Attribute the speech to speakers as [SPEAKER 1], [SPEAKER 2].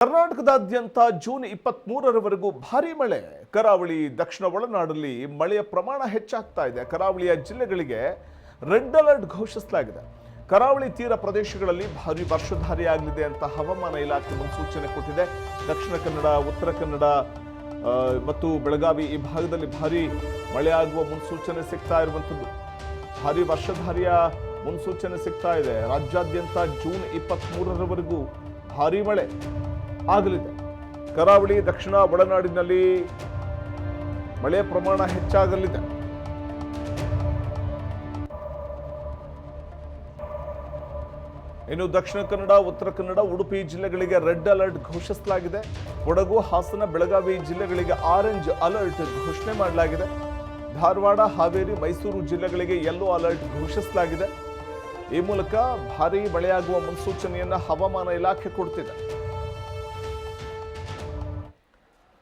[SPEAKER 1] ಕರ್ನಾಟಕದಾದ್ಯಂತ ಜೂನ್ 23ರವರೆಗೂ ಭಾರೀ ಮಳೆ. ಕರಾವಳಿ ದಕ್ಷಿಣ ಒಳನಾಡಲ್ಲಿ ಮಳೆಯ ಪ್ರಮಾಣ ಹೆಚ್ಚಾಗ್ತಾ ಇದೆ. ಕರಾವಳಿಯ ಜಿಲ್ಲೆಗಳಿಗೆ ರೆಡ್ ಅಲರ್ಟ್ ಘೋಷಿಸಲಾಗಿದೆ. ಕರಾವಳಿ ತೀರ ಪ್ರದೇಶಗಳಲ್ಲಿ ಭಾರೀ ವರ್ಷಧಾರಿಯಾಗಲಿದೆ ಅಂತ ಹವಾಮಾನ ಇಲಾಖೆ ಮುನ್ಸೂಚನೆ ಕೊಟ್ಟಿದೆ. ದಕ್ಷಿಣ ಕನ್ನಡ, ಉತ್ತರ ಕನ್ನಡ ಮತ್ತು ಬೆಳಗಾವಿ ಈ ಭಾಗದಲ್ಲಿ ಭಾರೀ ಮಳೆಯಾಗುವ ಮುನ್ಸೂಚನೆ ಸಿಗ್ತಾ ಇರುವಂಥದ್ದು. ಭಾರೀ ವರ್ಷಧಾರಿಯ ಮುನ್ಸೂಚನೆ ಸಿಗ್ತಾ ಇದೆ. ರಾಜ್ಯಾದ್ಯಂತ ಜೂನ್ 23ರವರೆಗೂ ಭಾರೀ ಮಳೆ ಆಗಲಿದೆ. ಕರಾವಳಿ ದಕ್ಷಿಣ ಒಳನಾಡಿನಲ್ಲಿ ಮಳೆಯ ಪ್ರಮಾಣ ಹೆಚ್ಚಾಗಲಿದೆ. ಇನ್ನು ದಕ್ಷಿಣ ಕನ್ನಡ, ಉತ್ತರ ಕನ್ನಡ, ಉಡುಪಿ ಜಿಲ್ಲೆಗಳಿಗೆ ರೆಡ್ ಅಲರ್ಟ್ ಘೋಷಿಸಲಾಗಿದೆ. ಕೊಡಗು, ಹಾಸನ, ಬೆಳಗಾವಿ ಜಿಲ್ಲೆಗಳಿಗೆ ಆರೆಂಜ್ ಅಲರ್ಟ್ ಘೋಷಣೆ ಮಾಡಲಾಗಿದೆ. ಧಾರವಾಡ, ಹಾವೇರಿ, ಮೈಸೂರು ಜಿಲ್ಲೆಗಳಿಗೆ ಯೆಲ್ಲೋ ಅಲರ್ಟ್ ಘೋಷಿಸಲಾಗಿದೆ. ಈ ಮೂಲಕ ಭಾರೀ ಮಳೆಯಾಗುವ ಮುನ್ಸೂಚನೆಯನ್ನ ಹವಾಮಾನ ಇಲಾಖೆ ಕೊಡ್ತಿದೆ.